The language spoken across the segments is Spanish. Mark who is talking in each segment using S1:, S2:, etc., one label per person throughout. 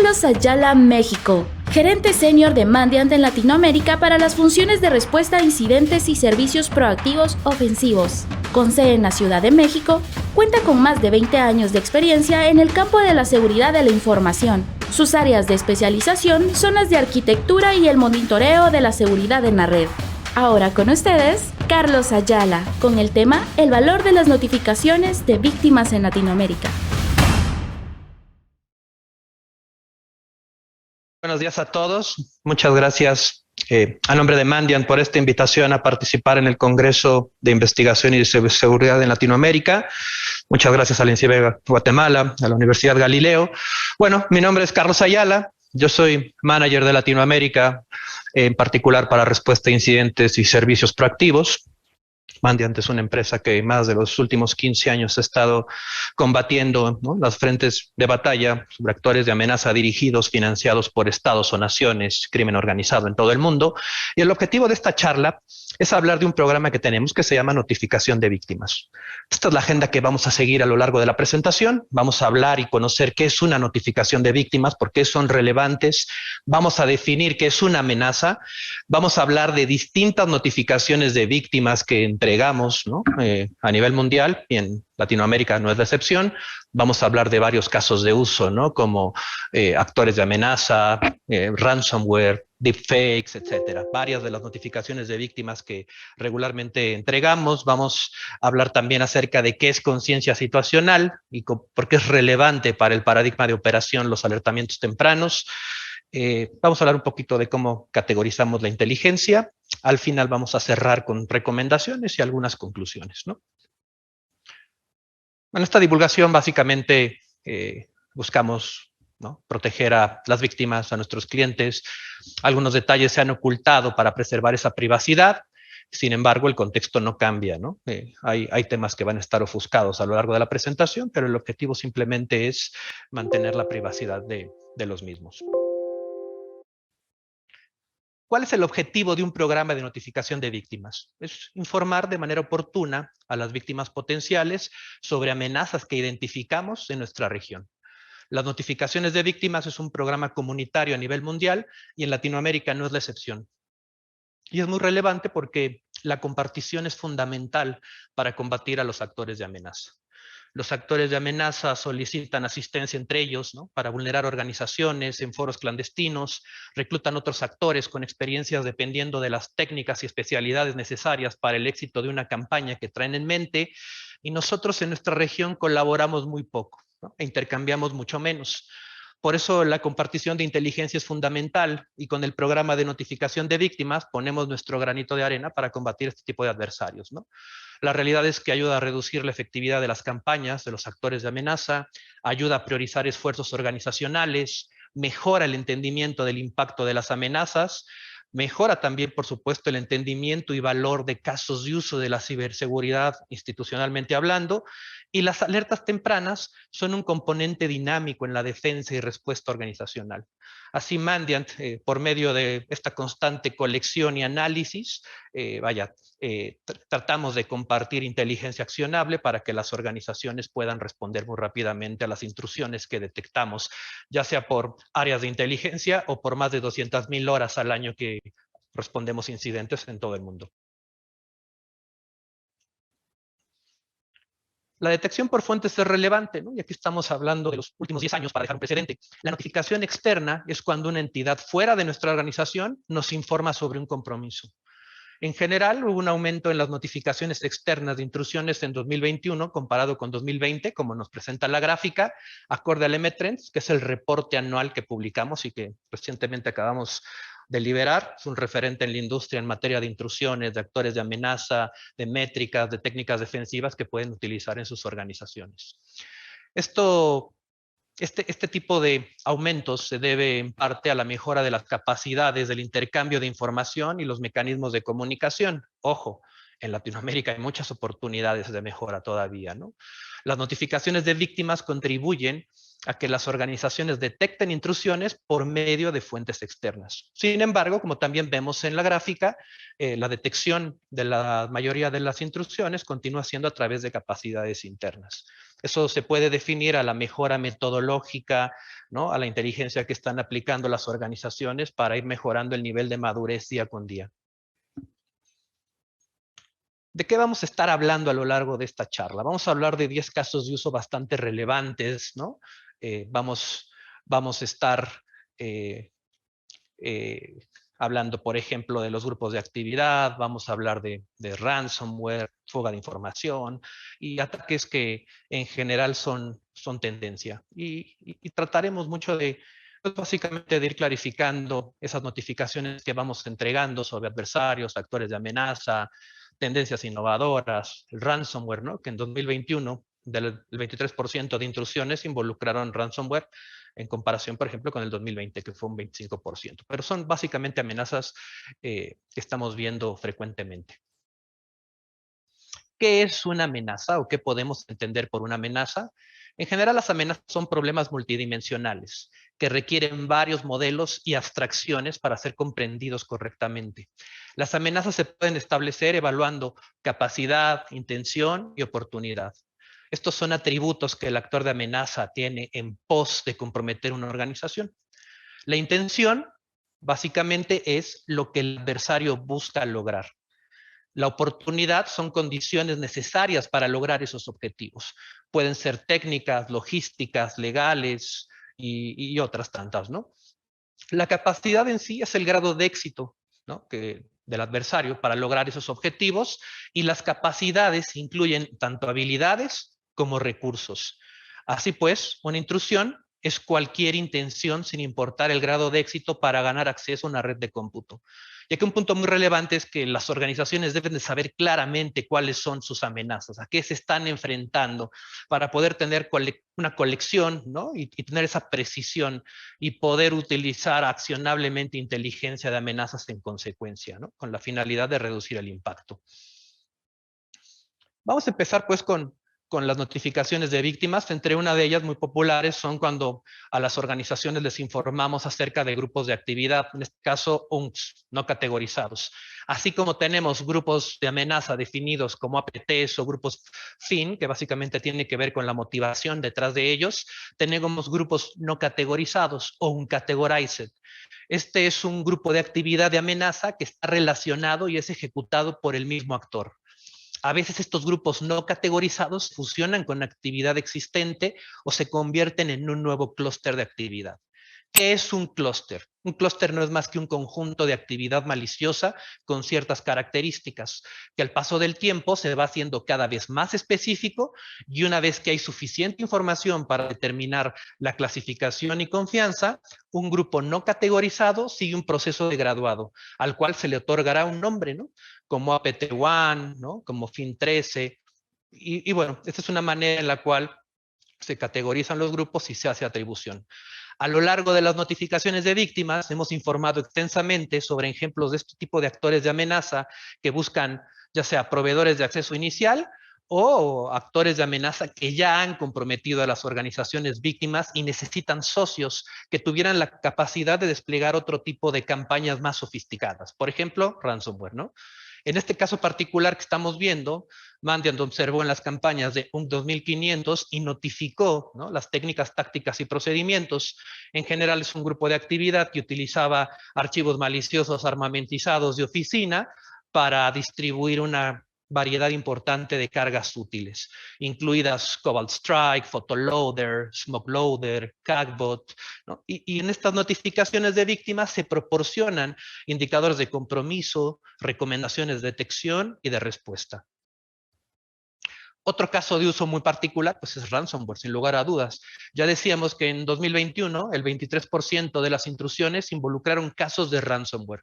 S1: Carlos Ayala, México, gerente senior de Mandiant en Latinoamérica para las funciones de respuesta a incidentes y servicios proactivos ofensivos. Con sede en la Ciudad de México, cuenta con más de 20 años de experiencia en el campo de la seguridad de la información. Sus áreas de especialización son las de arquitectura y el monitoreo de la seguridad en la red. Ahora con ustedes, Carlos Ayala, con el tema El valor de las notificaciones de víctimas en Latinoamérica.
S2: Buenos días a todos. Muchas gracias a nombre de Mandiant por esta invitación a participar en el Congreso de Investigación y de Seguridad en Latinoamérica. Muchas gracias al INCIBE Guatemala, a la Universidad Galileo. Bueno, mi nombre es Carlos Ayala. Yo soy manager de Latinoamérica, en particular para respuesta a incidentes y servicios proactivos. Mandiant es una empresa que más de los últimos 15 años ha estado combatiendo, ¿no?, las frentes de batalla sobre actores de amenaza dirigidos, financiados por estados o naciones, crimen organizado en todo el mundo. Y el objetivo de esta charla es hablar de un programa que tenemos que se llama Notificación de Víctimas. Esta es la agenda que vamos a seguir a lo largo de la presentación. Vamos a hablar y conocer qué es una notificación de víctimas, por qué son relevantes. Vamos a definir qué es una amenaza. Vamos a hablar de distintas notificaciones de víctimas que entregamos, ¿no?, a nivel mundial, y en Latinoamérica no es la excepción. Vamos a hablar de varios casos de uso, ¿no?, como actores de amenaza, ransomware, deepfakes, etcétera. Varias de las notificaciones de víctimas que regularmente entregamos. Vamos a hablar también acerca de qué es conciencia situacional y por qué es relevante para el paradigma de operación los alertamientos tempranos. Vamos a hablar un poquito de cómo categorizamos la inteligencia. Al final vamos a cerrar con recomendaciones y algunas conclusiones, ¿no? Bueno, esta divulgación básicamente buscamos, ¿no?, proteger a las víctimas, a nuestros clientes. Algunos detalles se han ocultado para preservar esa privacidad. Sin embargo, el contexto no cambia, ¿no? Hay temas que van a estar ofuscados a lo largo de la presentación, pero el objetivo simplemente es mantener la privacidad de los mismos. ¿Cuál es el objetivo de un programa de notificación de víctimas? Es informar de manera oportuna a las víctimas potenciales sobre amenazas que identificamos en nuestra región. Las notificaciones de víctimas es un programa comunitario a nivel mundial y en Latinoamérica no es la excepción. Y es muy relevante porque la compartición es fundamental para combatir a los actores de amenaza. Los actores de amenaza solicitan asistencia entre ellos, ¿no?, para vulnerar organizaciones en foros clandestinos, reclutan otros actores con experiencias dependiendo de las técnicas y especialidades necesarias para el éxito de una campaña que traen en mente, y nosotros en nuestra región colaboramos muy poco, ¿no?, e intercambiamos mucho menos. Por eso la compartición de inteligencia es fundamental y con el programa de notificación de víctimas ponemos nuestro granito de arena para combatir este tipo de adversarios, ¿no? La realidad es que ayuda a reducir la efectividad de las campañas de los actores de amenaza, ayuda a priorizar esfuerzos organizacionales, mejora el entendimiento del impacto de las amenazas, mejora también, por supuesto, el entendimiento y valor de casos de uso de la ciberseguridad institucionalmente hablando, y las alertas tempranas son un componente dinámico en la defensa y respuesta organizacional. Así Mandiant, por medio de esta constante colección y análisis, tratamos de compartir inteligencia accionable para que las organizaciones puedan responder muy rápidamente a las intrusiones que detectamos, ya sea por áreas de inteligencia o por más de 200,000 horas al año que respondemos incidentes en todo el mundo. La detección por fuentes es relevante, ¿no? Y aquí estamos hablando de los últimos 10 años para dejar un precedente. La notificación externa es cuando una entidad fuera de nuestra organización nos informa sobre un compromiso. En general, hubo un aumento en las notificaciones externas de intrusiones en 2021 comparado con 2020, como nos presenta la gráfica, acorde al M-Trends, que es el reporte anual que publicamos y que recientemente acabamos de liberar. Es un referente en la industria en materia de intrusiones, de actores de amenaza, de métricas, de técnicas defensivas que pueden utilizar en sus organizaciones. Este tipo de aumentos se debe en parte a la mejora de las capacidades del intercambio de información y los mecanismos de comunicación. Ojo, en Latinoamérica hay muchas oportunidades de mejora todavía, ¿no? Las notificaciones de víctimas contribuyen a que las organizaciones detecten intrusiones por medio de fuentes externas. Sin embargo, como también vemos en la gráfica, la detección de la mayoría de las intrusiones continúa siendo a través de capacidades internas. Eso se puede definir a la mejora metodológica, ¿no?, a la inteligencia que están aplicando las organizaciones para ir mejorando el nivel de madurez día con día. ¿De qué vamos a estar hablando a lo largo de esta charla? Vamos a hablar de 10 casos de uso bastante relevantes, ¿no? Vamos a estar eh, hablando, por ejemplo, de los grupos de actividad, vamos a hablar de ransomware, fuga de información y ataques que en general son tendencia. Y trataremos mucho de, pues básicamente, de ir clarificando esas notificaciones que vamos entregando sobre adversarios, actores de amenaza, tendencias innovadoras, el ransomware, ¿no?, que en 2021 del 23% de intrusiones involucraron ransomware en comparación, por ejemplo, con el 2020, que fue un 25%. Pero son básicamente amenazas que estamos viendo frecuentemente. ¿Qué es una amenaza o qué podemos entender por una amenaza? En general, las amenazas son problemas multidimensionales que requieren varios modelos y abstracciones para ser comprendidos correctamente. Las amenazas se pueden establecer evaluando capacidad, intención y oportunidad. Estos son atributos que el actor de amenaza tiene en pos de comprometer una organización. La intención, básicamente, es lo que el adversario busca lograr. La oportunidad son condiciones necesarias para lograr esos objetivos. Pueden ser técnicas, logísticas, legales y otras tantas, ¿no? La capacidad en sí es el grado de éxito, ¿no?, del adversario para lograr esos objetivos, y las capacidades incluyen tanto habilidades como recursos. Así pues, una intrusión es cualquier intención sin importar el grado de éxito para ganar acceso a una red de cómputo. Y aquí un punto muy relevante es que las organizaciones deben de saber claramente cuáles son sus amenazas, a qué se están enfrentando, para poder tener una colección, ¿no?, y tener esa precisión y poder utilizar accionablemente inteligencia de amenazas en consecuencia, ¿no?, con la finalidad de reducir el impacto. Vamos a empezar pues con las notificaciones de víctimas. Entre una de ellas muy populares son cuando a las organizaciones les informamos acerca de grupos de actividad, en este caso UNCs, no categorizados. Así como tenemos grupos de amenaza definidos como APTs o grupos FIN, que básicamente tiene que ver con la motivación detrás de ellos, tenemos grupos no categorizados o uncategorized. Este es un grupo de actividad de amenaza que está relacionado y es ejecutado por el mismo actor. A veces estos grupos no categorizados fusionan con actividad existente o se convierten en un nuevo clúster de actividad. ¿Qué es un clúster? Un clúster no es más que un conjunto de actividad maliciosa con ciertas características, que al paso del tiempo se va haciendo cada vez más específico, y una vez que hay suficiente información para determinar la clasificación y confianza, un grupo no categorizado sigue un proceso de graduado, al cual se le otorgará un nombre, ¿no?, como APT1, ¿no?, como FIN13, y bueno, esta es una manera en la cual se categorizan los grupos y se hace atribución. A lo largo de las notificaciones de víctimas hemos informado extensamente sobre ejemplos de este tipo de actores de amenaza que buscan ya sea proveedores de acceso inicial o actores de amenaza que ya han comprometido a las organizaciones víctimas y necesitan socios que tuvieran la capacidad de desplegar otro tipo de campañas más sofisticadas. Por ejemplo, ransomware, ¿no? En este caso particular que estamos viendo, Mandiant observó en las campañas de UNC 2500 y notificó, ¿no?, las técnicas, tácticas y procedimientos. En general es un grupo de actividad que utilizaba archivos maliciosos armamentizados de oficina para distribuir una variedad importante de cargas útiles, incluidas Cobalt Strike, Photoloader, SmokeLoader, Cagbot, ¿no? Y en estas notificaciones de víctimas se proporcionan indicadores de compromiso, recomendaciones de detección y de respuesta. Otro caso de uso muy particular pues es ransomware, sin lugar a dudas. Ya decíamos que en 2021 el 23% de las intrusiones involucraron casos de ransomware.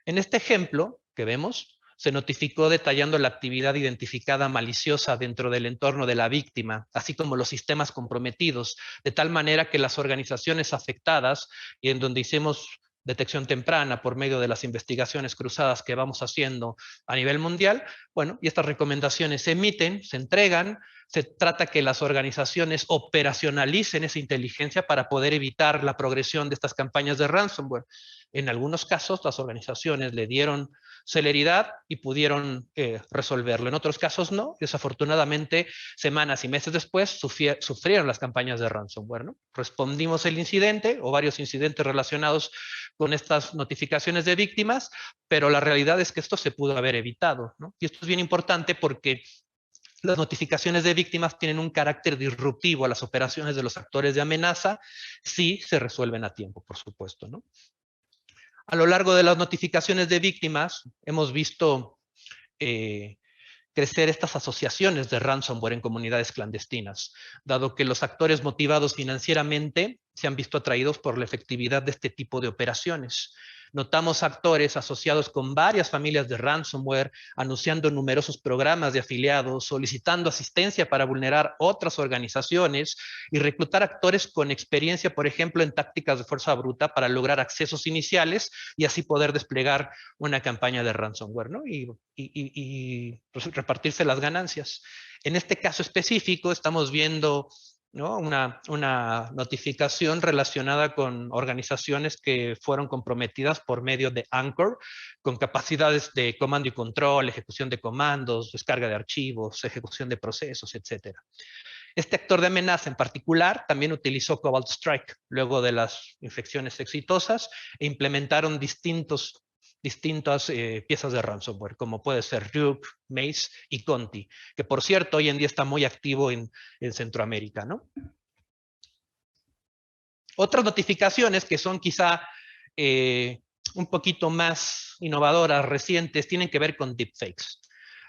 S2: En este ejemplo que vemos, se notificó detallando la actividad identificada maliciosa dentro del entorno de la víctima, así como los sistemas comprometidos, de tal manera que las organizaciones afectadas, y en donde hicimos detección temprana por medio de las investigaciones cruzadas que vamos haciendo a nivel mundial, bueno, y estas recomendaciones se emiten, se entregan, Se trata que las organizaciones operacionalicen esa inteligencia para poder evitar la progresión de estas campañas de ransomware. En algunos casos, las organizaciones le dieron celeridad y pudieron resolverlo. En otros casos no. Desafortunadamente, semanas y meses después sufrieron las campañas de ransomware, ¿no? Respondimos el incidente o varios incidentes relacionados con estas notificaciones de víctimas, pero la realidad es que esto se pudo haber evitado, ¿no? Y esto es bien importante porque las notificaciones de víctimas tienen un carácter disruptivo a las operaciones de los actores de amenaza si se resuelven a tiempo, por supuesto, ¿no? A lo largo de las notificaciones de víctimas hemos visto crecer estas asociaciones de ransomware en comunidades clandestinas, dado que los actores motivados financieramente se han visto atraídos por la efectividad de este tipo de operaciones. Notamos actores asociados con varias familias de ransomware, anunciando numerosos programas de afiliados, solicitando asistencia para vulnerar otras organizaciones y reclutar actores con experiencia, por ejemplo, en tácticas de fuerza bruta para lograr accesos iniciales y así poder desplegar una campaña de ransomware, ¿no? Y repartirse las ganancias. En este caso específico estamos viendo, ¿no?, una notificación relacionada con organizaciones que fueron comprometidas por medio de Anchor, con capacidades de comando y control, ejecución de comandos, descarga de archivos, ejecución de procesos, etc. Este actor de amenaza en particular también utilizó Cobalt Strike luego de las infecciones exitosas e implementaron distintas piezas de ransomware, como puede ser Ryuk, Mace y Conti, que por cierto hoy en día está muy activo en Centroamérica, ¿no? Otras notificaciones que son quizá un poquito más innovadoras, recientes, tienen que ver con deepfakes.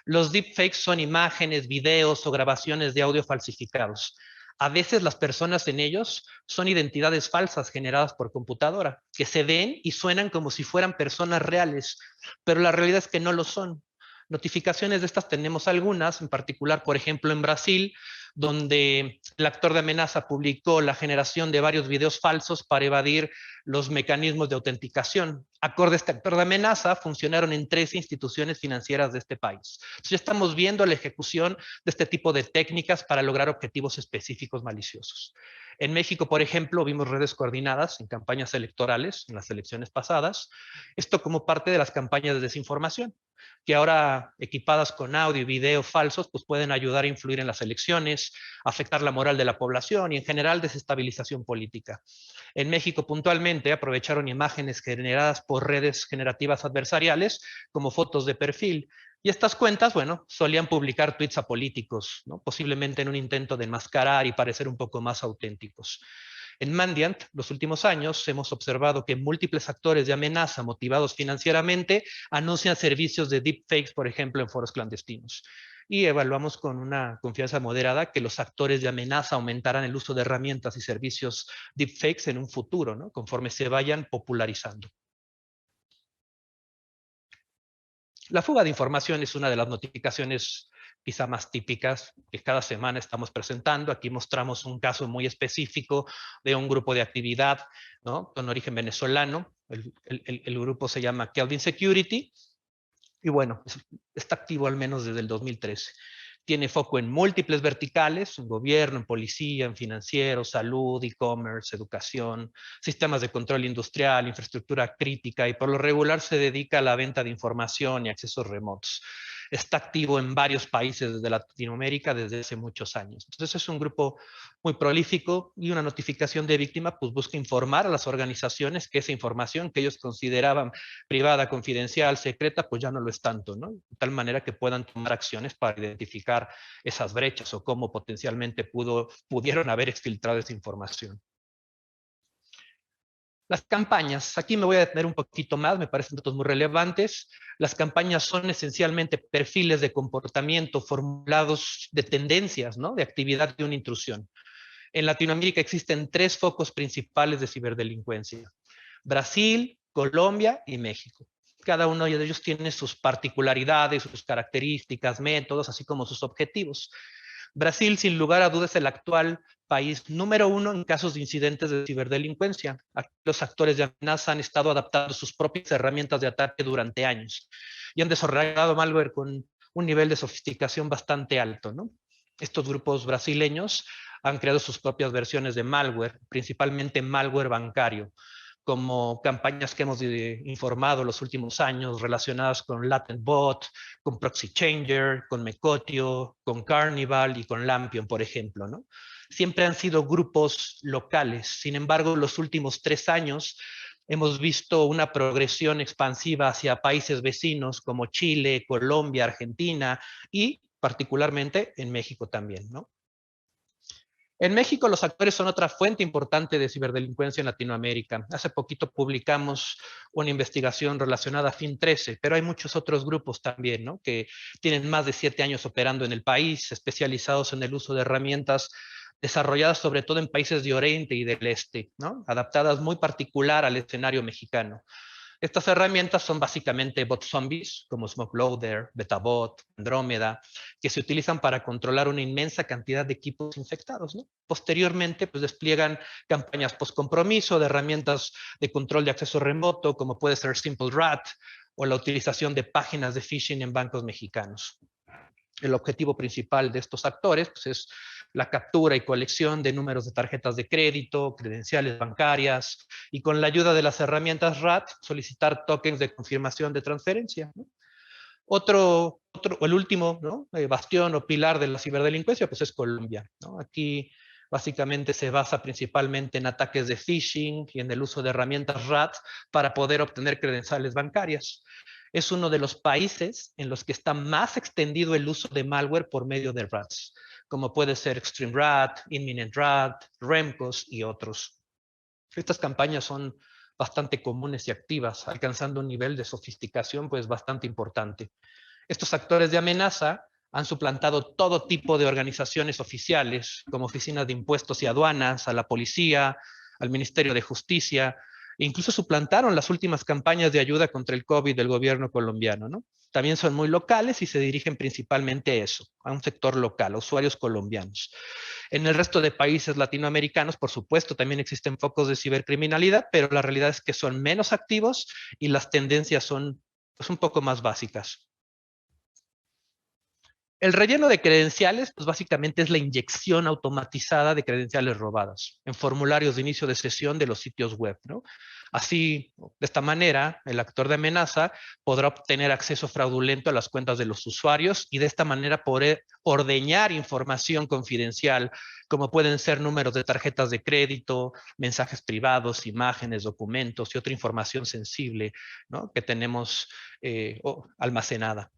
S2: Los deepfakes son imágenes, videos o grabaciones de audio falsificados. A veces las personas en ellos son identidades falsas generadas por computadora, que se ven y suenan como si fueran personas reales, pero la realidad es que no lo son. Notificaciones de estas tenemos algunas, en particular, por ejemplo, en Brasil, donde el actor de amenaza publicó la generación de varios videos falsos para evadir los mecanismos de autenticación. Acorde a este actor de amenaza, funcionaron en 13 instituciones financieras de este país. Entonces, ya estamos viendo la ejecución de este tipo de técnicas para lograr objetivos específicos maliciosos. En México, por ejemplo, vimos redes coordinadas en campañas electorales, en las elecciones pasadas, esto como parte de las campañas de desinformación, que ahora equipadas con audio y video falsos, pues pueden ayudar a influir en las elecciones, afectar la moral de la población y en general desestabilización política. En México puntualmente aprovecharon imágenes generadas por redes generativas adversariales como fotos de perfil. Y estas cuentas, bueno, solían publicar tweets a políticos, ¿no?, posiblemente en un intento de enmascarar y parecer un poco más auténticos. En Mandiant, los últimos años, hemos observado que múltiples actores de amenaza motivados financieramente anuncian servicios de deepfakes, por ejemplo, en foros clandestinos. Y evaluamos con una confianza moderada que los actores de amenaza aumentarán el uso de herramientas y servicios deepfakes en un futuro, ¿no?, conforme se vayan popularizando. La fuga de información es una de las notificaciones quizá más típicas que cada semana estamos presentando. Aquí mostramos un caso muy específico de un grupo de actividad, ¿no?, con origen venezolano. El grupo se llama Kelvin Security y bueno, está activo al menos desde el 2013. Tiene foco en múltiples verticales, en gobierno, en policía, en financiero, salud, e-commerce, educación, sistemas de control industrial, infraestructura crítica y por lo regular se dedica a la venta de información y accesos remotos. Está activo en varios países de Latinoamérica desde hace muchos años. Entonces es un grupo muy prolífico y una notificación de víctima pues busca informar a las organizaciones que esa información que ellos consideraban privada, confidencial, secreta, pues ya no lo es tanto, ¿no? De tal manera que puedan tomar acciones para identificar esas brechas o cómo potencialmente pudieron haber exfiltrado esa información. Las campañas, aquí me voy a detener un poquito más, me parecen datos muy relevantes. Las campañas son esencialmente perfiles de comportamiento formulados de tendencias, ¿no?, de actividad de una intrusión. En Latinoamérica existen 3 focos principales de ciberdelincuencia: Brasil, Colombia y México. Cada uno de ellos tiene sus particularidades, sus características, métodos, así como sus objetivos. Brasil, sin lugar a dudas, es el actual país número 1 en casos de incidentes de ciberdelincuencia. Aquí los actores de amenaza han estado adaptando sus propias herramientas de ataque durante años y han desarrollado malware con un nivel de sofisticación bastante alto, ¿no? Estos grupos brasileños han creado sus propias versiones de malware, principalmente malware bancario, como campañas que hemos informado los últimos años relacionadas con LatentBot, con Proxy Changer, con Mecotio, con Carnival y con Lampion, por ejemplo, ¿no? Siempre han sido grupos locales. Sin embargo, los últimos 3 años hemos visto una progresión expansiva hacia países vecinos como Chile, Colombia, Argentina y particularmente en México también, ¿no? En México los actores son otra fuente importante de ciberdelincuencia en Latinoamérica. Hace poquito publicamos una investigación relacionada a Fin13, pero hay muchos otros grupos también, ¿no? Que tienen más de 7 años operando en el país, especializados en el uso de herramientas desarrolladas sobre todo en países de Oriente y del Este, ¿no? Adaptadas muy particular al escenario mexicano. Estas herramientas son básicamente bot zombies como SmokeLoader, Betabot, Andrómeda, que se utilizan para controlar una inmensa cantidad de equipos infectados, ¿no? Posteriormente, pues despliegan campañas post-compromiso de herramientas de control de acceso remoto, como puede ser SimpleRat, o la utilización de páginas de phishing en bancos mexicanos. El objetivo principal de estos actores pues, es la captura y colección de números de tarjetas de crédito, credenciales bancarias y con la ayuda de las herramientas RAT solicitar tokens de confirmación de transferencia, ¿no? El último, ¿no? Bastión o pilar de la ciberdelincuencia pues es Colombia, ¿no? Aquí básicamente se basa principalmente en ataques de phishing y en el uso de herramientas RAT para poder obtener credenciales bancarias. Es uno de los países en los que está más extendido el uso de malware por medio de RATs, como puede ser Extreme Rat, Imminent Rat, Remcos y otros. Estas campañas son bastante comunes y activas, alcanzando un nivel de sofisticación pues bastante importante. Estos actores de amenaza han suplantado todo tipo de organizaciones oficiales, como oficinas de impuestos y aduanas, a la policía, al Ministerio de Justicia, e incluso suplantaron las últimas campañas de ayuda contra el COVID del gobierno colombiano, ¿no? También son muy locales y se dirigen principalmente a eso, a un sector local, a usuarios colombianos. En el resto de países latinoamericanos, por supuesto, también existen focos de cibercriminalidad, pero la realidad es que son menos activos y las tendencias son pues, un poco más básicas. El relleno de credenciales, pues básicamente es la inyección automatizada de credenciales robadas en formularios de inicio de sesión de los sitios web, ¿no? Así, de esta manera, el actor de amenaza podrá obtener acceso fraudulento a las cuentas de los usuarios y de esta manera poder ordeñar información confidencial, como pueden ser números de tarjetas de crédito, mensajes privados, imágenes, documentos y otra información sensible, ¿no? Que tenemos almacenada.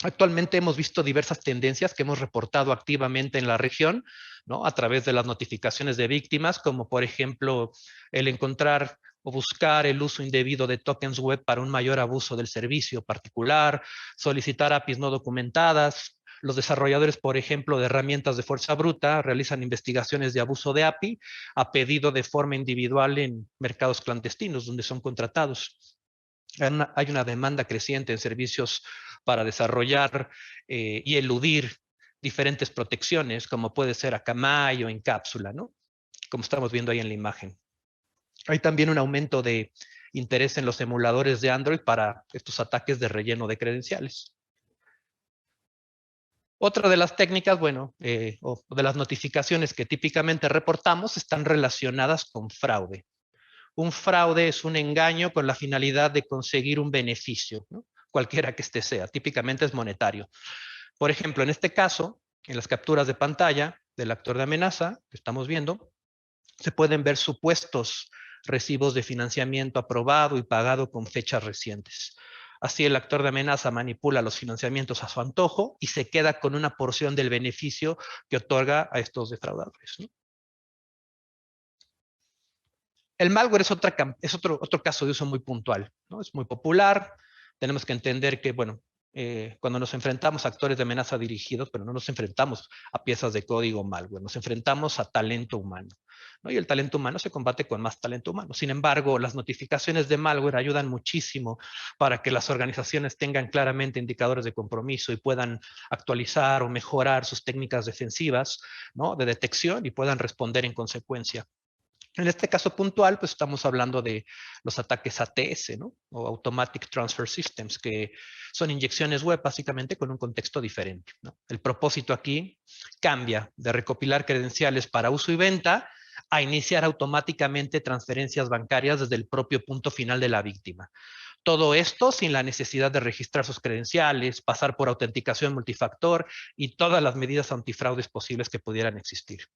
S2: Actualmente hemos visto diversas tendencias que hemos reportado activamente en la región, ¿no? A través de las notificaciones de víctimas, como por ejemplo el encontrar o buscar el uso indebido de tokens web para un mayor abuso del servicio particular, solicitar APIs no documentadas. Los desarrolladores, por ejemplo, de herramientas de fuerza bruta, realizan investigaciones de abuso de API a pedido de forma individual en mercados clandestinos, donde son contratados. Hay una demanda creciente en servicios para desarrollar y eludir diferentes protecciones, como puede ser Akamai o en cápsula, ¿no? Como estamos viendo ahí en la imagen. Hay también un aumento de interés en los emuladores de Android para estos ataques de relleno de credenciales. Otra de las técnicas, bueno, o de las notificaciones que típicamente reportamos están relacionadas con fraude. Un fraude es un engaño con la finalidad de conseguir un beneficio, ¿no? Cualquiera que este sea, típicamente es monetario. Por ejemplo, en este caso, en las capturas de pantalla del actor de amenaza que estamos viendo, se pueden ver supuestos recibos de financiamiento aprobado y pagado con fechas recientes. Así el actor de amenaza manipula los financiamientos a su antojo y se queda con una porción del beneficio que otorga a estos defraudadores, ¿no? El malware es otro caso de uso muy puntual, ¿no? Es muy popular. Tenemos que entender que, bueno, cuando nos enfrentamos a actores de amenaza dirigidos, pero no nos enfrentamos a piezas de código malware, nos enfrentamos a talento humano, ¿no? Y el talento humano se combate con más talento humano. Sin embargo, las notificaciones de malware ayudan muchísimo para que las organizaciones tengan claramente indicadores de compromiso y puedan actualizar o mejorar sus técnicas defensivas, ¿no? De detección y puedan responder en consecuencia. En este caso puntual, pues estamos hablando de los ataques ATS, ¿no? O Automatic Transfer Systems, que son inyecciones web básicamente con un contexto diferente, ¿no? El propósito aquí cambia de recopilar credenciales para uso y venta a iniciar automáticamente transferencias bancarias desde el propio punto final de la víctima. Todo esto sin la necesidad de registrar sus credenciales, pasar por autenticación multifactor y todas las medidas antifraudes posibles que pudieran existir.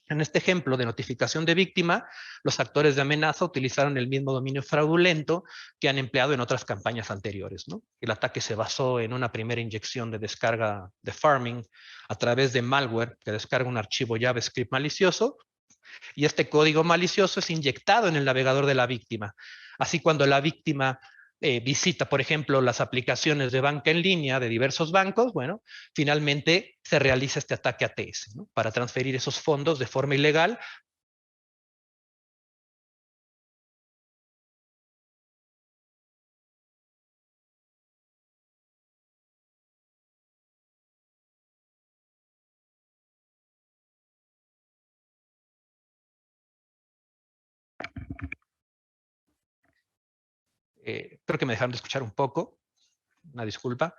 S2: En este ejemplo de notificación de víctima, los actores de amenaza utilizaron el mismo dominio fraudulento que han empleado en otras campañas anteriores, ¿no? El ataque se basó en una primera inyección de descarga de farming a través de malware que descarga un archivo JavaScript malicioso, y este código malicioso es inyectado en el navegador de la víctima. Así, cuando la víctima visita, por ejemplo, las aplicaciones de banca en línea de diversos bancos, bueno, finalmente se realiza este ataque ATS, ¿no? Para transferir esos fondos de forma ilegal. Creo que me dejaron de escuchar un poco, una disculpa.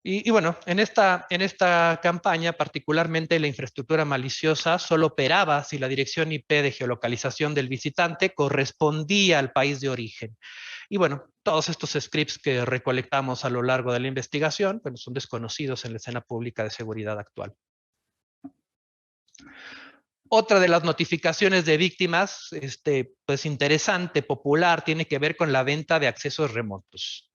S2: Y bueno, en esta campaña, particularmente la infraestructura maliciosa solo operaba si la dirección IP de geolocalización del visitante correspondía al país de origen. Y bueno, todos estos scripts que recolectamos a lo largo de la investigación, bueno, son desconocidos en la escena pública de seguridad actual. Otra de las notificaciones de víctimas, pues interesante, popular, tiene que ver con la venta de accesos remotos.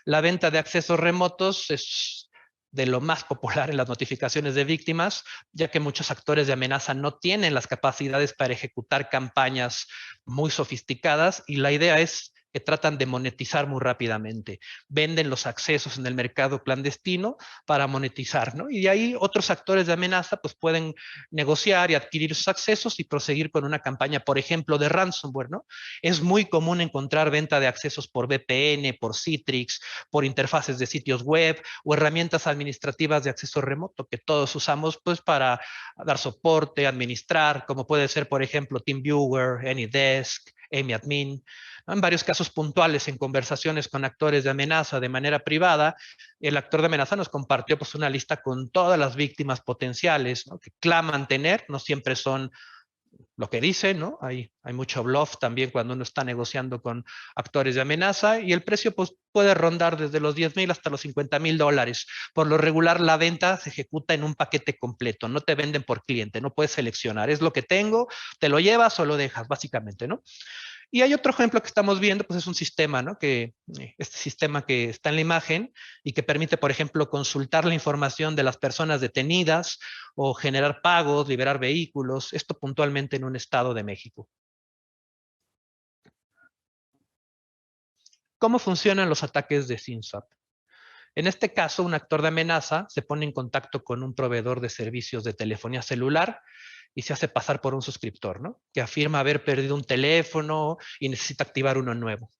S2: La venta de accesos remotos es de lo más popular en las notificaciones de víctimas, ya que muchos actores de amenaza no tienen las capacidades para ejecutar campañas muy sofisticadas, y la idea es que tratan de monetizar muy rápidamente. Venden los accesos en el mercado clandestino para monetizar, ¿no? Y de ahí otros actores de amenaza pues pueden negociar y adquirir sus accesos y proseguir con una campaña, por ejemplo, de ransomware, ¿no? Es muy común encontrar venta de accesos por VPN, por Citrix, por interfaces de sitios web o herramientas administrativas de acceso remoto que todos usamos pues para dar soporte, administrar, como puede ser, por ejemplo, TeamViewer, AnyDesk, AnyAdmin. En varios casos puntuales, en conversaciones con actores de amenaza de manera privada, el actor de amenaza nos compartió pues una lista con todas las víctimas potenciales, ¿no? Que claman tener, no siempre son lo que dice, ¿no? Hay mucho bluff también cuando uno está negociando con actores de amenaza, y el precio pues, puede rondar desde los 10,000 hasta los $50,000. Por lo regular, la venta se ejecuta en un paquete completo, no te venden por cliente, no puedes seleccionar, es lo que tengo, te lo llevas o lo dejas, básicamente, ¿no? Y hay otro ejemplo que estamos viendo, pues es un sistema, ¿no? Este sistema que está en la imagen y que permite, por ejemplo, consultar la información de las personas detenidas o generar pagos, liberar vehículos, esto puntualmente en un estado de México. ¿Cómo funcionan los ataques de SINSAP? En este caso, un actor de amenaza se pone en contacto con un proveedor de servicios de telefonía celular y se hace pasar por un suscriptor, ¿no? Que afirma haber perdido un teléfono y necesita activar uno nuevo.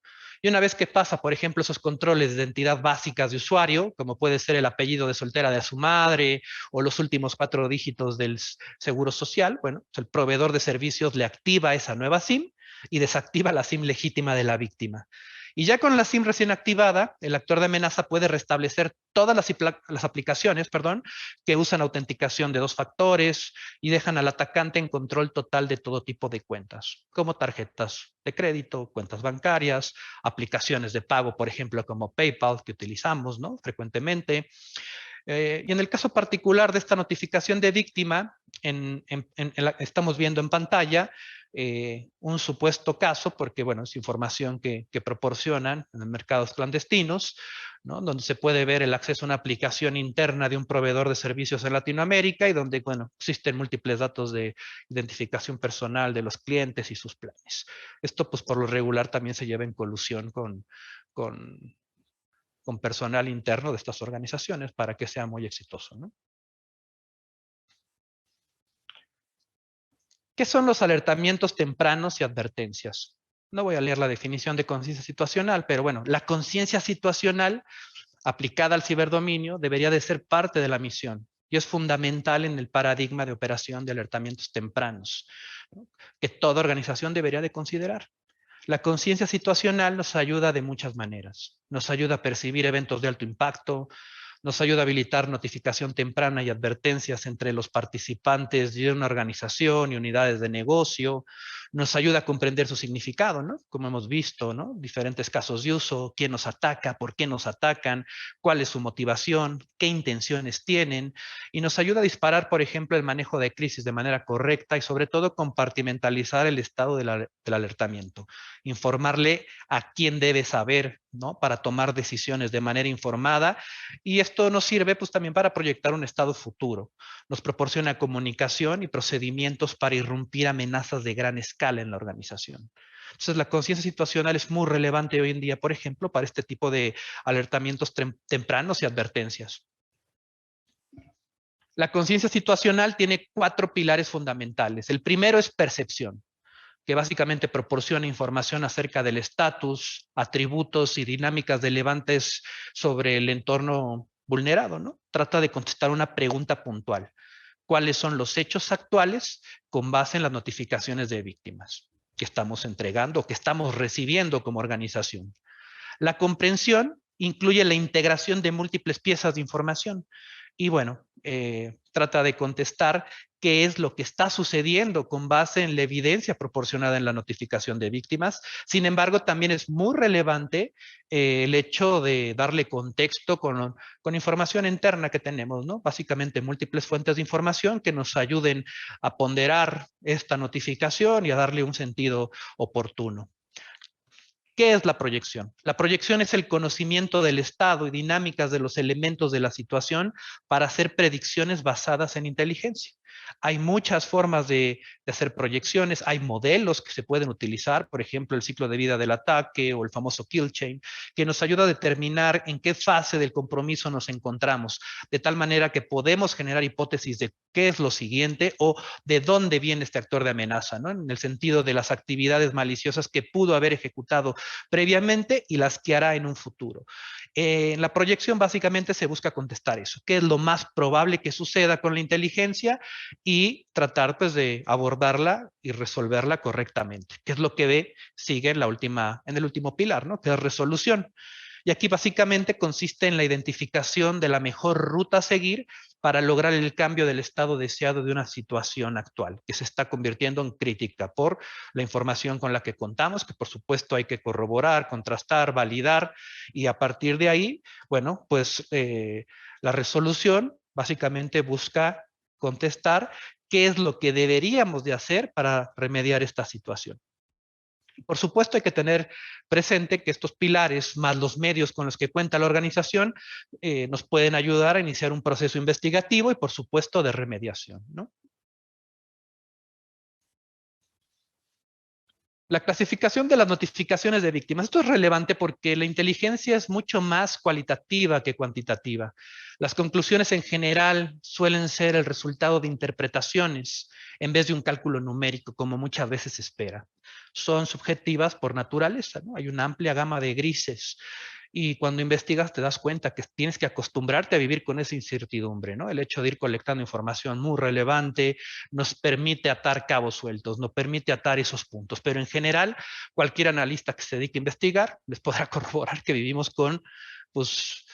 S2: Y una vez que pasa, por ejemplo, esos controles de identidad básicas de usuario, como puede ser el apellido de soltera de su madre o los últimos 4 dígitos del seguro social, bueno, el proveedor de servicios le activa esa nueva SIM y desactiva la SIM legítima de la víctima. Y ya con la SIM recién activada, el actor de amenaza puede restablecer todas las aplicaciones, que usan autenticación de 2 factores y dejan al atacante en control total de todo tipo de cuentas, como tarjetas de crédito, cuentas bancarias, aplicaciones de pago, por ejemplo, como PayPal, que utilizamos, ¿no? Frecuentemente. Y en el caso particular de esta notificación de víctima, estamos viendo en pantalla un supuesto caso, porque bueno, es información que proporcionan en mercados clandestinos, ¿no? Donde se puede ver el acceso a una aplicación interna de un proveedor de servicios en Latinoamérica y donde, bueno, existen múltiples datos de identificación personal de los clientes y sus planes. Esto, pues, por lo regular también se lleva en colusión con, con personal interno de estas organizaciones para que sea muy exitoso, ¿no? ¿Qué son los alertamientos tempranos y advertencias? No voy a leer la definición de conciencia situacional, pero bueno, la conciencia situacional aplicada al ciberdominio debería de ser parte de la misión. y es fundamental en el paradigma de operación de alertamientos tempranos, ¿no?, que toda organización debería de considerar. La conciencia situacional nos ayuda de muchas maneras. Nos ayuda a percibir eventos de alto impacto, nos ayuda a habilitar notificación temprana y advertencias entre los participantes de una organización y unidades de negocio, nos ayuda a comprender su significado, ¿no?, como hemos visto, ¿no?, diferentes casos de uso, quién nos ataca, por qué nos atacan, cuál es su motivación, qué intenciones tienen, y nos ayuda a disparar, por ejemplo, el manejo de crisis de manera correcta y sobre todo compartimentalizar el estado del alertamiento, informarle a quién debe saber, ¿no?, para tomar decisiones de manera informada, y esto nos sirve pues también para proyectar un estado futuro. Nos proporciona comunicación y procedimientos para irrumpir amenazas de gran escala en la organización. Entonces, la conciencia situacional es muy relevante hoy en día, por ejemplo, para este tipo de alertamientos tempranos y advertencias. La conciencia situacional tiene 4 pilares fundamentales. El primero es percepción, que básicamente proporciona información acerca del estatus, atributos y dinámicas relevantes sobre el entorno vulnerado, ¿no? Trata de contestar una pregunta puntual. ¿Cuáles son los hechos actuales con base en las notificaciones de víctimas que estamos entregando o que estamos recibiendo como organización? La comprensión incluye la integración de múltiples piezas de información y bueno, trata de contestar qué es lo que está sucediendo con base en la evidencia proporcionada en la notificación de víctimas. Sin embargo, también es muy relevante el hecho de darle contexto con información interna que tenemos, ¿no? Básicamente múltiples fuentes de información que nos ayuden a ponderar esta notificación y a darle un sentido oportuno. ¿Qué es la proyección? La proyección es el conocimiento del estado y dinámicas de los elementos de la situación para hacer predicciones basadas en inteligencia. Hay muchas formas de hacer proyecciones, hay modelos que se pueden utilizar, por ejemplo, el ciclo de vida del ataque o el famoso kill chain, que nos ayuda a determinar en qué fase del compromiso nos encontramos, de tal manera que podemos generar hipótesis de qué es lo siguiente o de dónde viene este actor de amenaza, ¿no?, en el sentido de las actividades maliciosas que pudo haber ejecutado previamente y las que hará en un futuro. En la proyección básicamente se busca contestar eso, qué es lo más probable que suceda con la inteligencia y tratar pues de abordarla y resolverla correctamente, que es lo que sigue en el último pilar, ¿no?, que es resolución. Y aquí básicamente consiste en la identificación de la mejor ruta a seguir para lograr el cambio del estado deseado de una situación actual, que se está convirtiendo en crítica por la información con la que contamos, que por supuesto hay que corroborar, contrastar, validar, y a partir de ahí, bueno, pues la resolución básicamente busca contestar qué es lo que deberíamos de hacer para remediar esta situación. Por supuesto, hay que tener presente que estos pilares, más los medios con los que cuenta la organización, nos pueden ayudar a iniciar un proceso investigativo y, por supuesto, de remediación, ¿no? La clasificación de las notificaciones de víctimas. Esto es relevante porque la inteligencia es mucho más cualitativa que cuantitativa. Las conclusiones en general suelen ser el resultado de interpretaciones en vez de un cálculo numérico, como muchas veces se espera. Son subjetivas por naturaleza, ¿no? Hay una amplia gama de grises. Y cuando investigas te das cuenta que tienes que acostumbrarte a vivir con esa incertidumbre, ¿no? El hecho de ir colectando información muy relevante nos permite atar cabos sueltos, nos permite atar esos puntos. Pero en general, cualquier analista que se dedique a investigar les podrá corroborar que vivimos con, pues,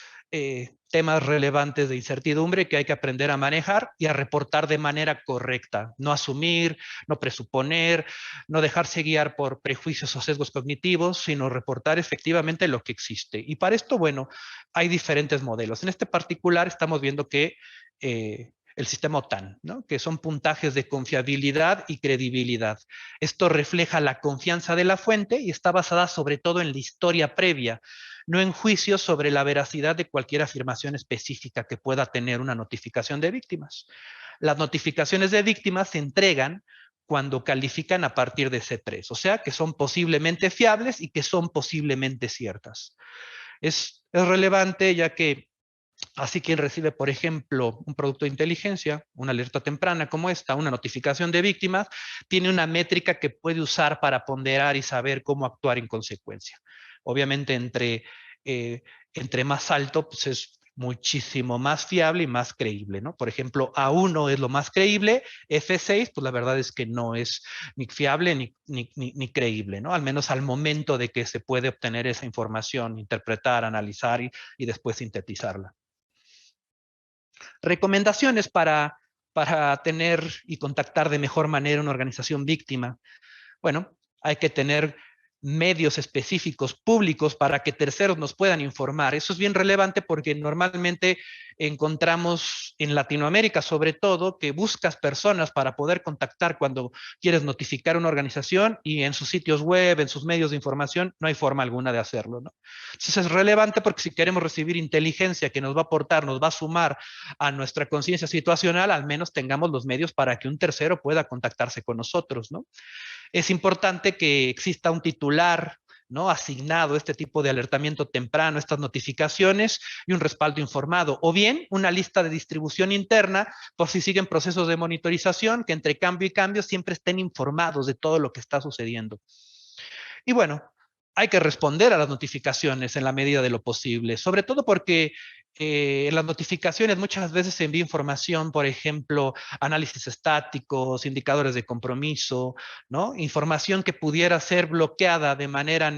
S2: temas relevantes de incertidumbre que hay que aprender a manejar y a reportar de manera correcta. No asumir, no presuponer, no dejarse guiar por prejuicios o sesgos cognitivos, sino reportar efectivamente lo que existe. Y para esto, bueno, hay diferentes modelos. En este particular estamos viendo que el sistema OTAN, ¿no?, que son puntajes de confiabilidad y credibilidad. Esto refleja la confianza de la fuente y está basada sobre todo en la historia previa, no en juicios sobre la veracidad de cualquier afirmación específica que pueda tener una notificación de víctimas. Las notificaciones de víctimas se entregan cuando califican a partir de C3, o sea, que son posiblemente fiables y que son posiblemente ciertas. Es relevante ya que así quien recibe, por ejemplo, un producto de inteligencia, una alerta temprana como esta, una notificación de víctimas, tiene una métrica que puede usar para ponderar y saber cómo actuar en consecuencia. Obviamente, entre más alto, pues es muchísimo más fiable y más creíble, ¿no? Por ejemplo, A1 es lo más creíble, F6, pues la verdad es que no es ni fiable ni creíble, ¿no? Al menos al momento de que se puede obtener esa información, interpretar, analizar y después sintetizarla. Recomendaciones para tener y contactar de mejor manera una organización víctima. Bueno, hay que tener medios específicos públicos para que terceros nos puedan informar. Eso es bien relevante porque normalmente encontramos en Latinoamérica, sobre todo, que buscas personas para poder contactar cuando quieres notificar una organización y en sus sitios web, en sus medios de información, no hay forma alguna de hacerlo, ¿no? Entonces es relevante porque si queremos recibir inteligencia que nos va a aportar, nos va a sumar a nuestra conciencia situacional, al menos tengamos los medios para que un tercero pueda contactarse con nosotros, ¿no? Es importante que exista un titular, ¿no?, asignado a este tipo de alertamiento temprano, estas notificaciones y un respaldo informado, o bien una lista de distribución interna por si siguen procesos de monitorización que entre cambio y cambio siempre estén informados de todo lo que está sucediendo. Y bueno, hay que responder a las notificaciones en la medida de lo posible, sobre todo porque en las notificaciones muchas veces se envía información, por ejemplo, análisis estáticos, indicadores de compromiso, ¿no? Información que pudiera ser bloqueada de manera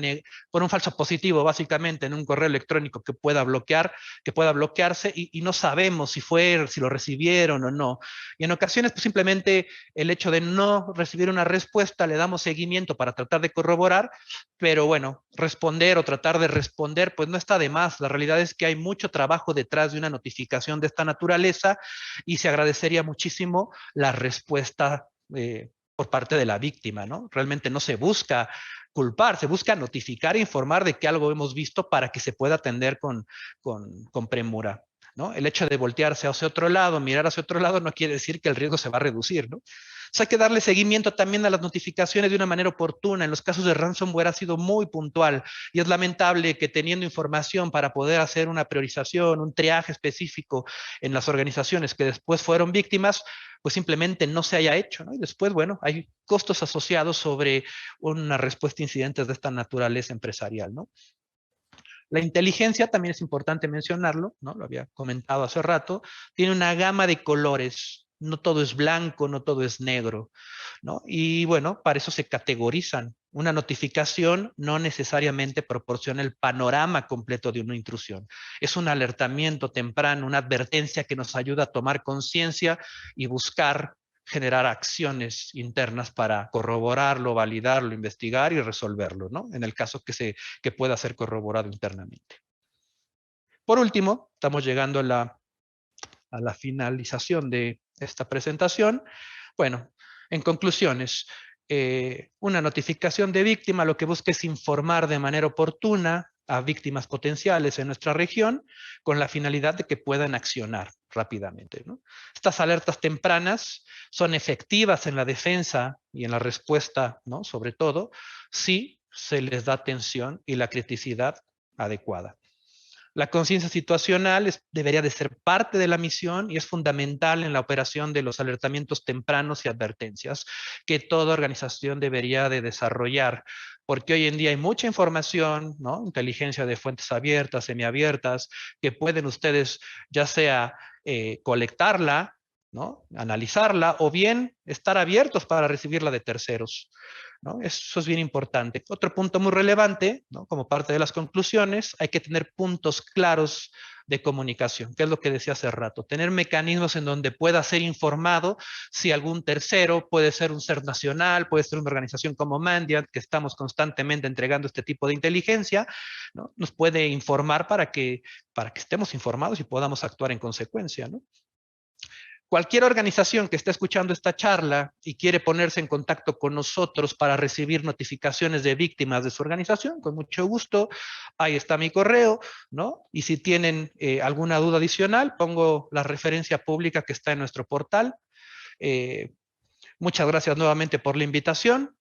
S2: por un falso positivo, básicamente, en un correo electrónico que pueda bloquearse y no sabemos si lo recibieron o no. Y en ocasiones, pues simplemente el hecho de no recibir una respuesta, le damos seguimiento para tratar de corroborar, pero bueno, responder o tratar de responder, pues no está de más. La realidad es que hay mucho trabajo detrás de una notificación de esta naturaleza y se agradecería muchísimo la respuesta por parte de la víctima, ¿no? Realmente no se busca culpar, se busca notificar e informar de que algo hemos visto para que se pueda atender con premura, ¿no? El hecho de voltearse hacia otro lado, mirar hacia otro lado, no quiere decir que el riesgo se va a reducir, ¿no? O sea, hay que darle seguimiento también a las notificaciones de una manera oportuna. En los casos de ransomware ha sido muy puntual y es lamentable que teniendo información para poder hacer una priorización, un triaje específico en las organizaciones que después fueron víctimas, pues simplemente no se haya hecho, ¿no? Y después, bueno, hay costos asociados sobre una respuesta a incidentes de esta naturaleza empresarial, ¿no? La inteligencia, también es importante mencionarlo, ¿no? Lo había comentado hace rato, tiene una gama de colores. No todo es blanco, no todo es negro, ¿no? Y bueno, para eso se categorizan. Una notificación no necesariamente proporciona el panorama completo de una intrusión. Es un alertamiento temprano, una advertencia que nos ayuda a tomar conciencia y buscar generar acciones internas para corroborarlo, validarlo, investigar y resolverlo, ¿no? En el caso que pueda ser corroborado internamente. Por último, estamos llegando a la finalización de esta presentación. Bueno, en conclusiones, una notificación de víctima lo que busca es informar de manera oportuna a víctimas potenciales en nuestra región con la finalidad de que puedan accionar rápidamente, ¿no? Estas alertas tempranas son efectivas en la defensa y en la respuesta, ¿no?, sobre todo, si se les da atención y la criticidad adecuada. La conciencia situacional debería de ser parte de la misión y es fundamental en la operación de los alertamientos tempranos y advertencias que toda organización debería de desarrollar, porque hoy en día hay mucha información, ¿no?, inteligencia de fuentes abiertas, semiabiertas, que pueden ustedes ya sea colectarla, ¿no?, analizarla, o bien estar abiertos para recibirla de terceros, ¿no? Eso es bien importante. Otro punto muy relevante, ¿no?, como parte de las conclusiones, hay que tener puntos claros de comunicación, que es lo que decía hace rato, tener mecanismos en donde pueda ser informado si algún tercero, puede ser un ser nacional, puede ser una organización como Mandiant, que estamos constantemente entregando este tipo de inteligencia, ¿no?, nos puede informar para que estemos informados y podamos actuar en consecuencia, ¿no? Cualquier organización que esté escuchando esta charla y quiere ponerse en contacto con nosotros para recibir notificaciones de víctimas de su organización, con mucho gusto, ahí está mi correo, ¿no? Y si tienen alguna duda adicional, pongo la referencia pública que está en nuestro portal. Muchas gracias nuevamente por la invitación